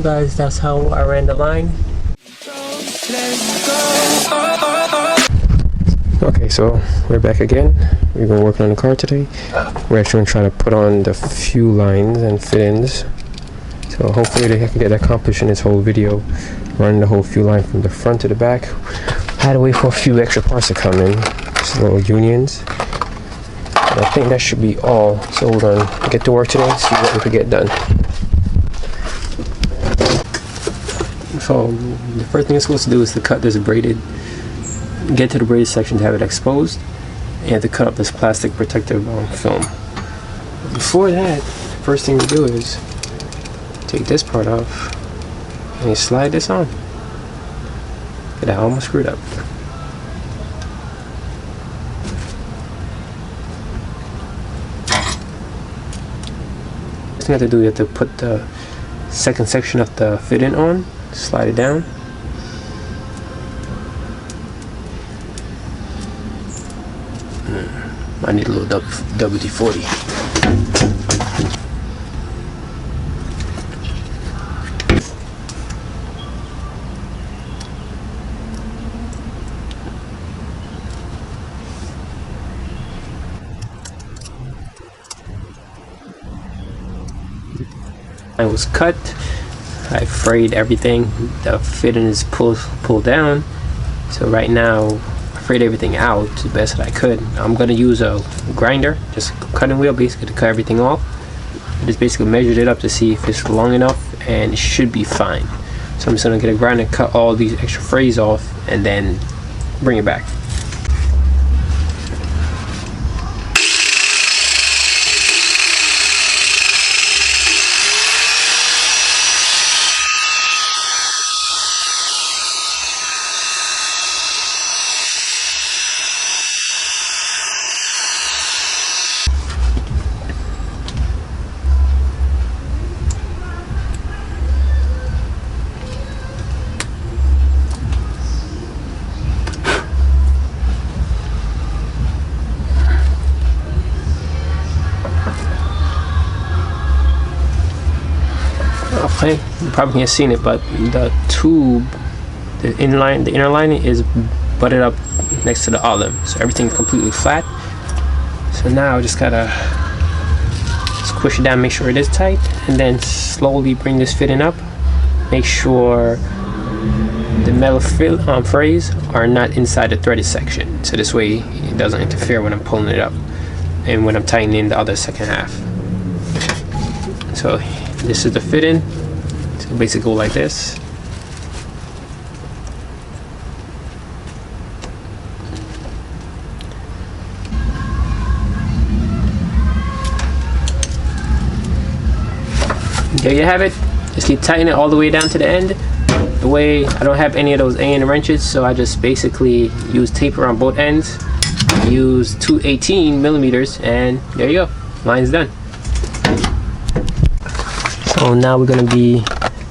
guys, that's how I ran the line. Okay, so we're back again. We're going to work on the car today. We're actually going to try to put on the fuel lines and fit-ins. So hopefully I can get accomplished in this whole video, running the whole fuel line from the front to the back. I had to wait for a few extra parts to come in, just little unions. And I think that should be all. So we're going to get to work today, see what we can get done. So the first thing I'm supposed to do is to cut this braided, get to the braided section to have it exposed, and to cut up this plastic protective film. Before that, the first thing to do is take this part off and you slide this on. Get that almost screwed up. Next thing you have to do, you have to put the second section of the fit-in on, slide it down. I need a little WD-40. I was cut. I frayed everything. The fitting is pulled down. So right now, I frayed everything out the best that I could. I'm gonna use a grinder, just cutting wheel, basically to cut everything off. I just basically measured it up to see if it's long enough, and it should be fine. So I'm just gonna get a grinder, cut all these extra frays off, and then bring it back. Okay, you probably can't see it, but the tube, the inner lining is butted up next to the olive, so everything's completely flat. So now I just gotta squish it down, make sure it is tight, and then slowly bring this fitting up. Make sure the metal frays are not inside the threaded section, so this way it doesn't interfere when I'm pulling it up and when I'm tightening the other second half. So this is the fitting. So basically go like this. There you have it. Just keep tightening it all the way down to the end. The way I don't have any of those A&N wrenches, so I just basically use taper on both ends. Use 218 millimeters, and there you go. Line's done. So now we're going to be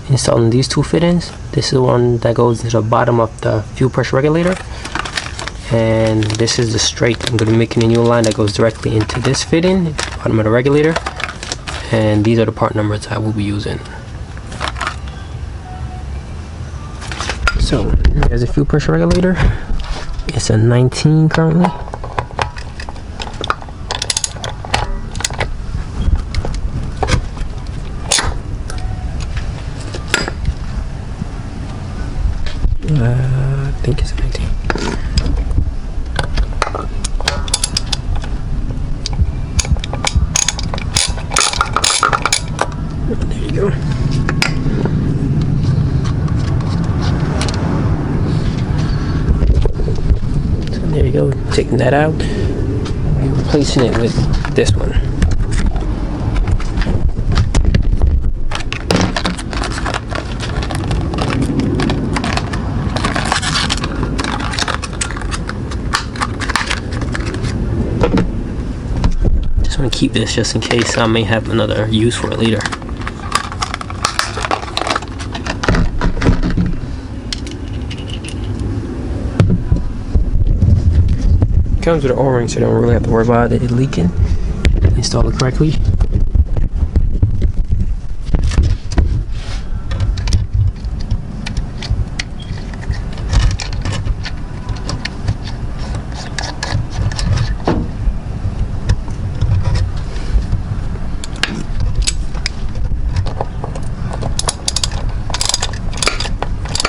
installing these two fittings. This is the one that goes to the bottom of the fuel pressure regulator, and this is the straight. I'm going to be making a new line that goes directly into this fitting at the bottom of the regulator, and these are the part numbers I will be using. So there's a fuel pressure regulator. It's a 19 currently. I think it's 19. There you go. So there you go. Taking that out, and replacing it with this one. Keep this just in case I may have another use for it later. Comes with an O-ring, so you don't really have to worry about it leaking. Install it correctly.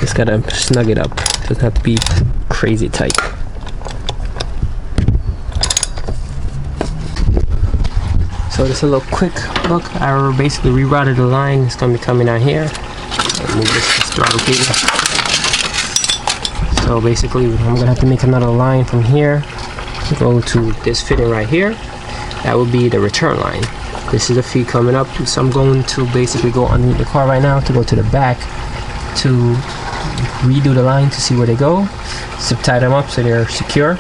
Just gotta snug it up. Doesn't have to be crazy tight. So just a little quick look. I basically rerouted the line. It's gonna be coming out here. Move this throttle cable. So basically, I'm gonna have to make another line from here, go to this fitting right here. That will be the return line. This is the feed coming up. So I'm going to basically go underneath the car right now to go to the back to redo the line to see where they go. Zip tie them up so they're secure.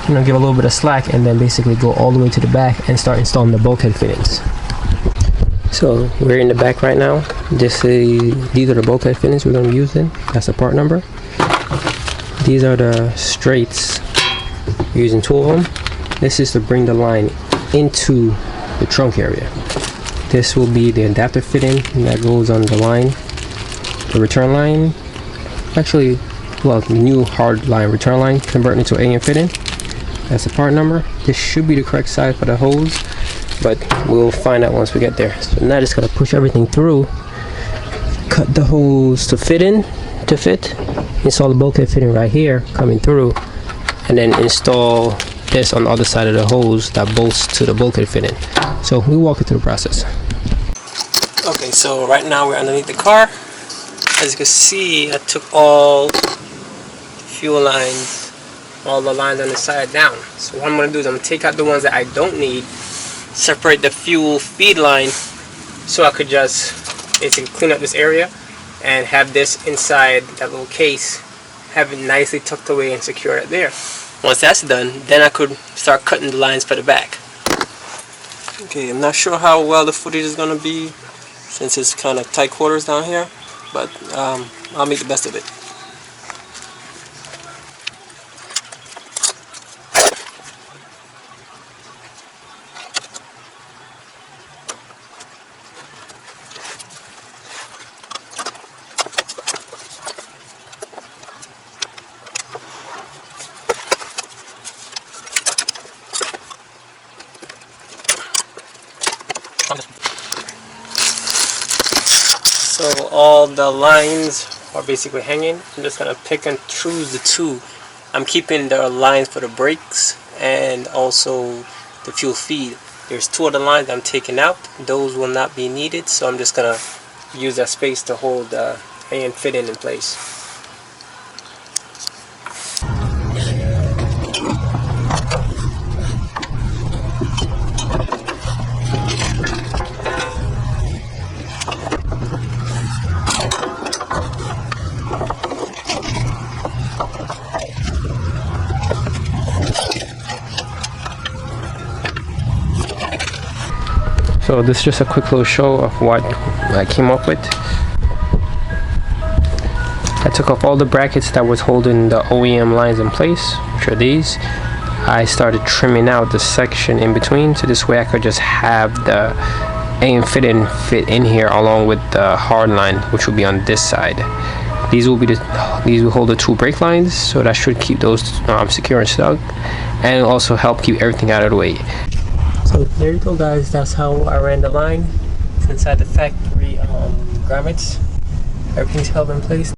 You know, give a little bit of slack, and then basically go all the way to the back and start installing the bulkhead fittings. So we're in the back right now. These are the bulkhead fittings we're going to be using. That's the part number. These are the straights. We're using 2 of them. This is to bring the line into the trunk area. This will be the adapter fitting that goes on the line, the return line. Actually, well, the new hard line return line converting into AM fitting. That's the part number. This should be the correct size for the hose, but we'll find out once we get there. So now I just gotta push everything through, cut the hose to fit, install the bulkhead fitting right here coming through, and then install this on the other side of the hose that bolts to the bulkhead fitting. So we'll walk you through the process. Okay, so right now we're underneath the car. As you can see, I took all fuel lines, all the lines on the side down. So what I'm going to do is I'm going to take out the ones that I don't need, separate the fuel feed line, so I could just basically clean up this area and have this inside that little case, have it nicely tucked away and secure it there. Once that's done, then I could start cutting the lines for the back. Okay, I'm not sure how well the footage is going to be since it's kind of tight quarters down here, but I'll make the best of it. So all the lines are basically hanging. I'm just gonna pick and choose the 2. I'm keeping the lines for the brakes and also the fuel feed. There's 2 other lines I'm taking out. Those will not be needed, so I'm just gonna use that space to hold the AM fitting in place. So this is just a quick little show of what I came up with. I took off all the brackets that was holding the OEM lines in place, which are these. I started trimming out the section in between, so this way I could just have the AM fitting fit in here along with the hard line, which will be on this side. These will hold the 2 brake lines, so that should keep those secure and snug, and it'll also help keep everything out of the way. So there you go, guys. That's how I ran the line. It's inside the factory grommets. Everything's held in place.